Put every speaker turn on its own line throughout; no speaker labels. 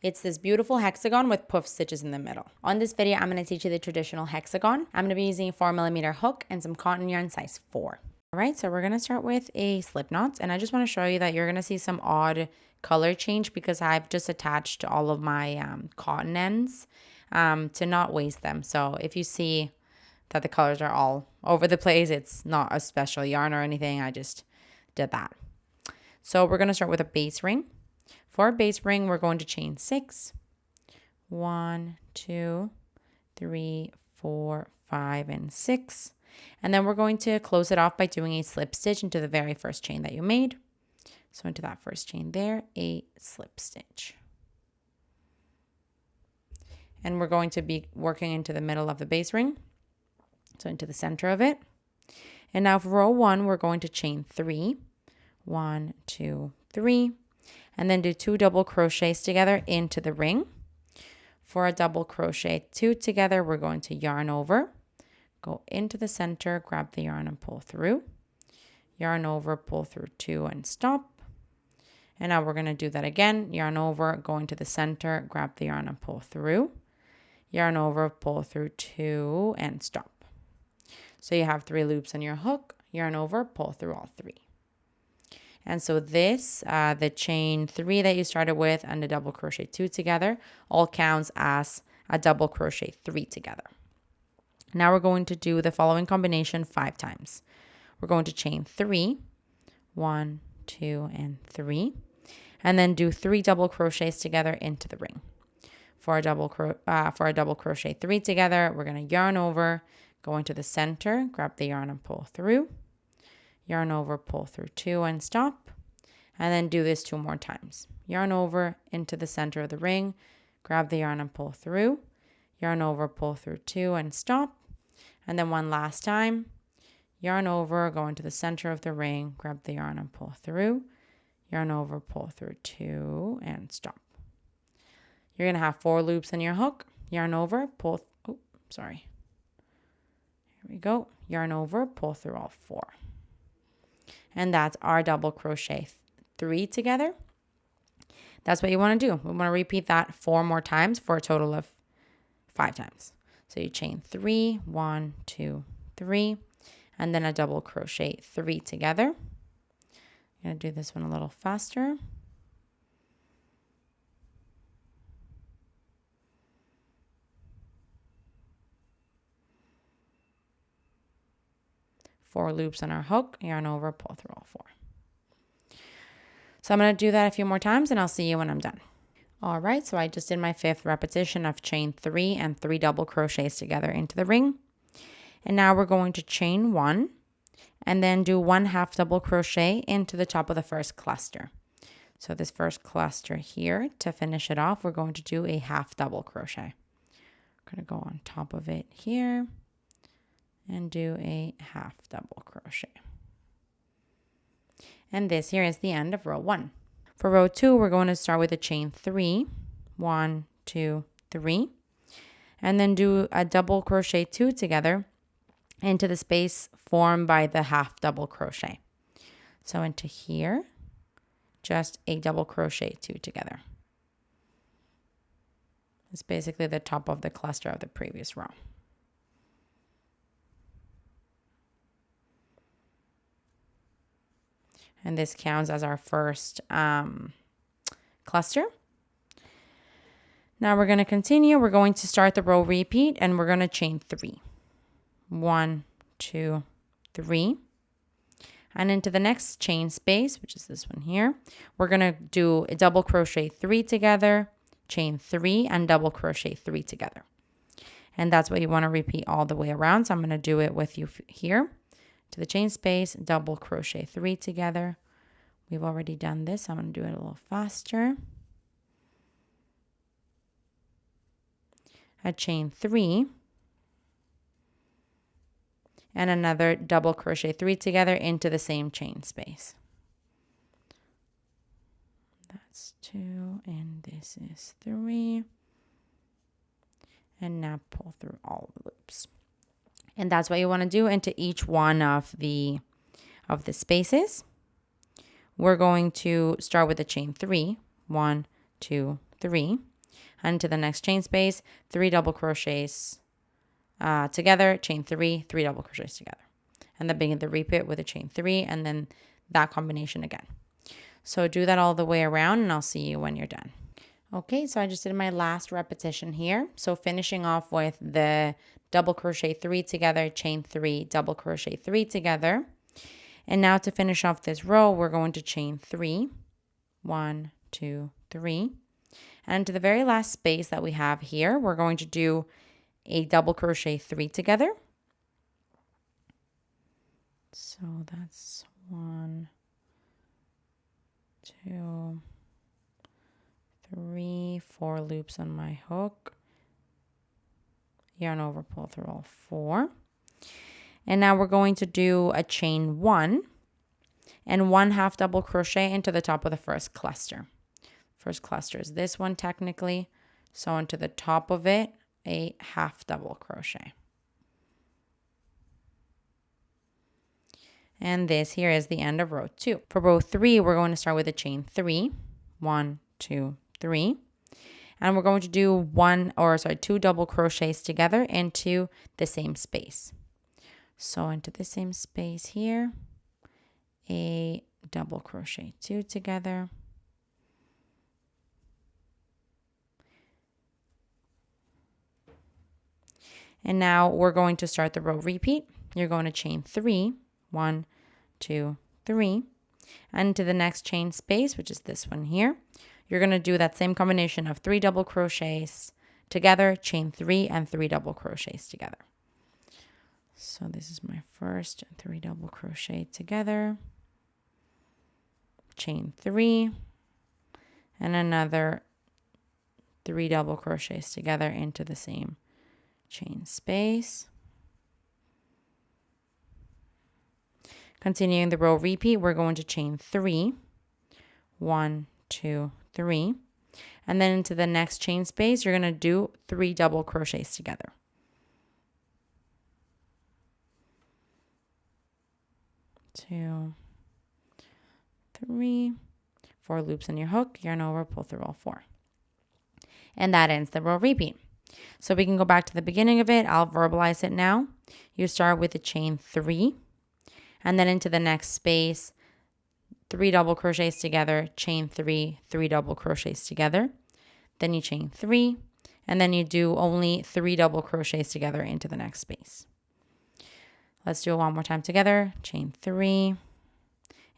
It's this beautiful hexagon with puff stitches in the middle. On this video, I'm going to teach you the traditional hexagon. I'm going to be using a 4mm hook and some cotton yarn size 4. All right, so we're going to start with a slip knot, and I just want to show you that you're going to see some odd color change because I've just attached all of my cotton ends to not waste them. So if you see that the colors are all over the place, it's not a special yarn or anything. I just did that. So we're going to start with a base ring. For a base ring, we're going to chain 6. 1, 2, 3, 4, 5, and 6. And then we're going to close it off by doing a slip stitch into the very first chain that you made. So into that first chain there, a slip stitch. And we're going to be working into the middle of the base ring. So into the center of it. And now for row 1, we're going to chain 3. 1, 2, 3. And then do 2 double crochets together into the ring. For a double crochet 2 together, we're going to yarn over, go into the center, grab the yarn and pull through. Yarn over, pull through 2 and stop. And now we're going to do that again. Yarn over, go into the center, grab the yarn and pull through. Yarn over, pull through 2 and stop. So you have 3 loops on your hook, yarn over, pull through all 3. And so this, the chain 3 that you started with and the double crochet 2 together all counts as a double crochet 3 together. Now we're going to do the following combination 5 times. We're going to chain 3, 1, 2, and 3, and then do 3 double crochets together into the ring. For a double crochet 3 together, we're going to yarn over, go into the center, grab the yarn and pull through. Yarn over, pull through 2 and stop. And then do this 2 more times. Yarn over into the center of the ring, grab the yarn and pull through. Yarn over, pull through 2 and stop. And then one last time. Yarn over, go into the center of the ring, grab the yarn and pull through. Yarn over, pull through 2 and stop. You're going to have 4 loops in your hook. Yarn over, pull, Here we go. Yarn over, pull through all 4. And that's our double crochet 3 together. That's what you want to do. We want to repeat that 4 more times for a total of 5 times. So you chain 3, 1, 2, 3, and then a double crochet 3 together. I'm going to do this one a little faster. Four loops on our hook, yarn over, pull through all 4. So I'm going to do that a few more times and I'll see you when I'm done. All right, so I just did my 5th repetition of chain 3 and 3 double crochets together into the ring. And now we're going to chain 1 and then do 1 half double crochet into the top of the first cluster. So this first cluster here, to finish it off, we're going to do a half double crochet. I'm going to go on top of it here and do a half double crochet. And this here is the end of row 1. For row 2, we're going to start with a chain 3, 1, 2, 3, and then do a double crochet 2 together into the space formed by the half double crochet. So into here, just a double crochet 2 together. It's basically the top of the cluster of the previous row. And this counts as our first cluster. Now we're going to continue. We're going to start the row repeat and we're going to chain 3. 1, 2, 3. And into the next chain space, which is this one here, we're going to do a double crochet 3 together, chain 3, and double crochet 3 together. And that's what you want to repeat all the way around. So I'm going to do it with you here. To the chain space, double crochet 3 together. We've already done this. I'm going to do it a little faster. A chain 3 and another double crochet 3 together into the same chain space. That's 2 and this is 3. And now pull through all the loops. And that's what you want to do into each one of the spaces. We're going to start with a chain 3. 1, 2, 3, and to the next chain space, 3 double crochets together, chain 3, 3 double crochets together. And then begin the repeat with a chain 3 and then that combination again. So do that all the way around and I'll see you when you're done. Okay, so I just did my last repetition here. So finishing off with the double crochet 3 together, chain 3, double crochet 3 together. And now to finish off this row, we're going to chain 3, 1, 2, 3. And to the very last space that we have here, we're going to do a double crochet 3 together. So that's 1, 2, 3, 4 loops on my hook. Yarn over, pull through all 4. And now we're going to do a chain 1 and 1 half double crochet into the top of the first cluster. First cluster is this one technically. So into the top of it, a half double crochet. And this here is the end of row 2. For row 3, we're going to start with a chain 3, 1, 2, 3. And we're going to do 2 double crochets together into the same space. So into the same space here, a double crochet 2 together. And now we're going to start the row repeat. You're going to chain 3, 1, 2, 3. And to the next chain space, which is this one here, you're going to do that same combination of 3 double crochets together, chain 3 and 3 double crochets together. So this is my first 3 double crochet together, chain 3, and another 3 double crochets together into the same chain space. Continuing the row repeat, we're going to chain 3, 1, 2, 3, and then into the next chain space, you're going to do 3 double crochets together. 2, 3, 4 loops on your hook, yarn over, pull through all 4. And that ends the row repeat. So we can go back to the beginning of it. I'll verbalize it now. You start with a chain 3, and then into the next space, 3 double crochets together, chain 3, 3 double crochets together. Then you chain 3, and then you do only 3 double crochets together into the next space. Let's do it one more time together. Chain 3,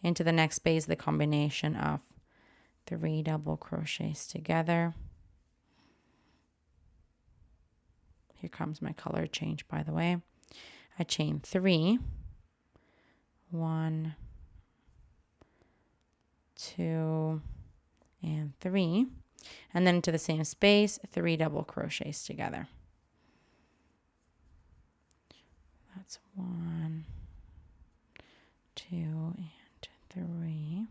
into the next space, the combination of 3 double crochets together. Here comes my color change, by the way. I chain 3, 1, 2, and 3. And then into the same space, 3 double crochets together. That's 1, 2, and 3.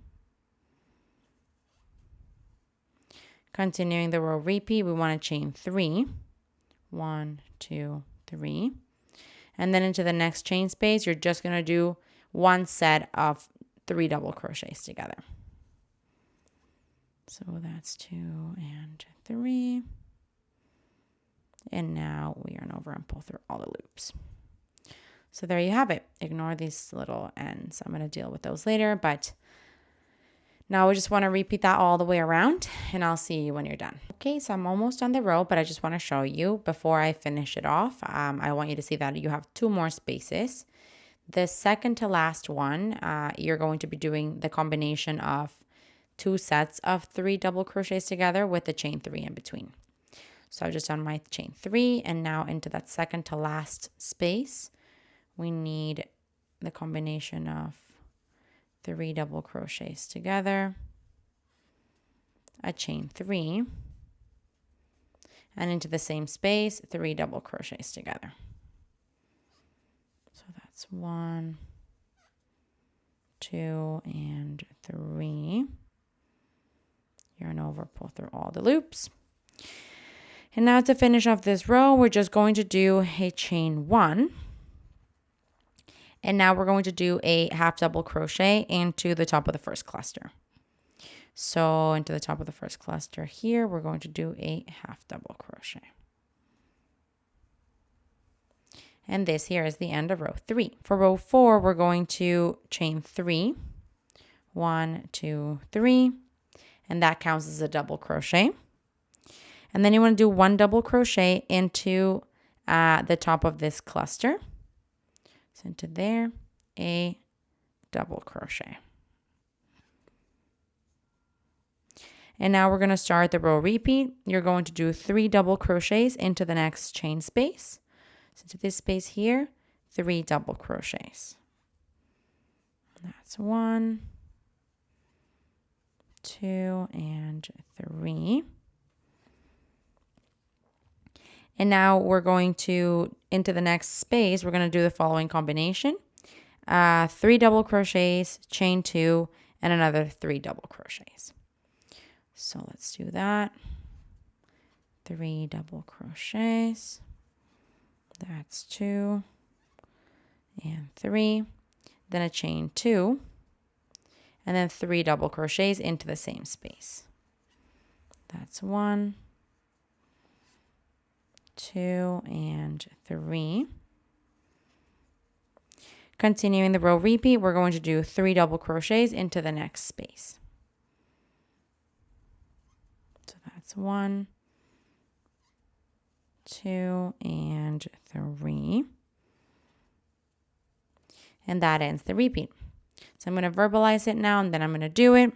Continuing the row repeat, we want to chain 3, 1, 2, 3. And then into the next chain space, you're just going to do one set of 3 double crochets together. So that's 2 and 3. And now we yarn over and pull through all the loops. So there you have it. Ignore these little ends. I'm going to deal with those later, but now we just want to repeat that all the way around, and I'll see you when you're done. Okay, so I'm almost on the row, but I just want to show you before I finish it off. I want you to see that you have 2 more spaces. The second to last one, you're going to be doing the combination of 2 sets of 3 double crochets together with the chain 3 in between. So I've just done my chain 3, and now into that second to last space, we need the combination of 3 double crochets together, a chain 3, and into the same space, 3 double crochets together. So that's 1, 2, and 3. Yarn over, pull through all the loops. And now to finish off this row, we're just going to do a chain 1. And now we're going to do a half double crochet into the top of the first cluster. So into the top of the first cluster here, we're going to do a half double crochet. And this here is the end of row 3. For row 4, we're going to chain 3. 1, 2, 3. And that counts as a double crochet. And then you want to do 1 double crochet into the top of this cluster. So into there, a double crochet. And now we're going to start the row repeat. You're going to do 3 double crochets into the next chain space. So to this space here, 3 double crochets. That's 1, 2, and 3. And now we're going to, into the next space, we're going to do the following combination. 3 double crochets, chain 2, and another 3 double crochets. So let's do that. 3 double crochets. That's 2 and 3. Then a chain 2. And then 3 double crochets into the same space. That's 1, 2, and 3. Continuing the row repeat, we're going to do 3 double crochets into the next space. So that's 1, 2, and 3. And that ends the repeat. So I'm going to verbalize it now, and then I'm going to do it.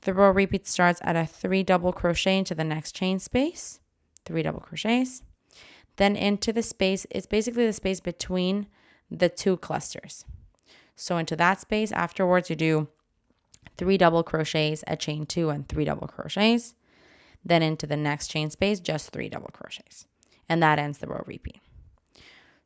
The row repeat starts at a 3 double crochet into the next chain space. 3 double crochets. Then into the space, it's basically the space between the 2 clusters. So into that space, afterwards you do 3 double crochets, a chain 2, and 3 double crochets. Then into the next chain space, just 3 double crochets. And that ends the row repeat.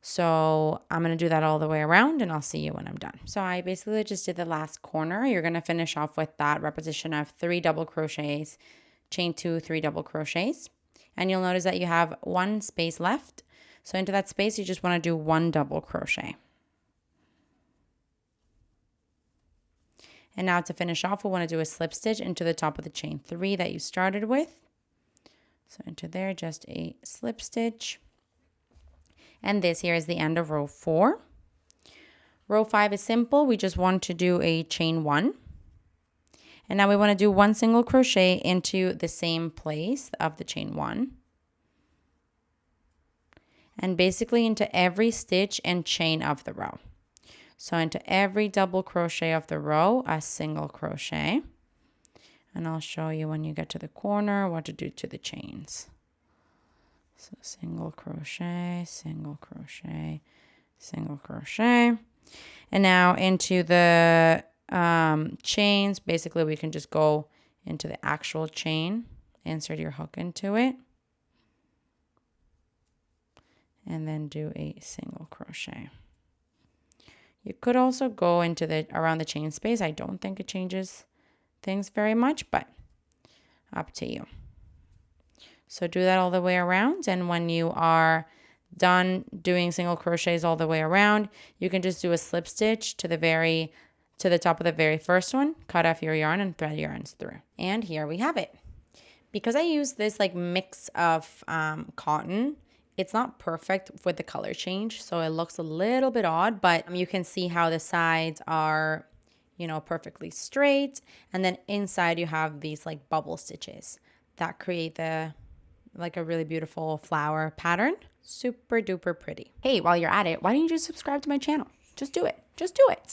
So I'm going to do that all the way around, and I'll see you when I'm done. So I basically just did the last corner. You're going to finish off with that repetition of 3 double crochets, chain 2, 3 double crochets. And you'll notice that you have 1 space left. So into that space, you just want to do 1 double crochet. And now to finish off, we want to do a slip stitch into the top of the chain 3 that you started with. So into there, just a slip stitch. And this here is the end of row 4. Row 5 is simple. We just want to do a chain 1. And now we want to do 1 single crochet into the same place of the chain 1. And basically into every stitch and chain of the row. So into every double crochet of the row, a single crochet. And I'll show you when you get to the corner what to do to the chains. So single crochet, single crochet, single crochet. And now into the chains, basically we can just go into the actual chain, insert your hook into it, and then do a single crochet. You could also go into the around the chain space. I don't think it changes things very much, but up to you. So do that all the way around, and when you are done doing single crochets all the way around, you can just do a slip stitch to the top of the very first one, cut off your yarn and thread your yarns through. And here we have it. Because I use this like mix of cotton, it's not perfect with the color change, so it looks a little bit odd, but you can see how the sides are, you know, perfectly straight, and then inside you have these like bubble stitches that create like a really beautiful flower pattern. Super duper pretty. Hey, while you're at it, why don't you just subscribe to my channel? Just do it. Just do it.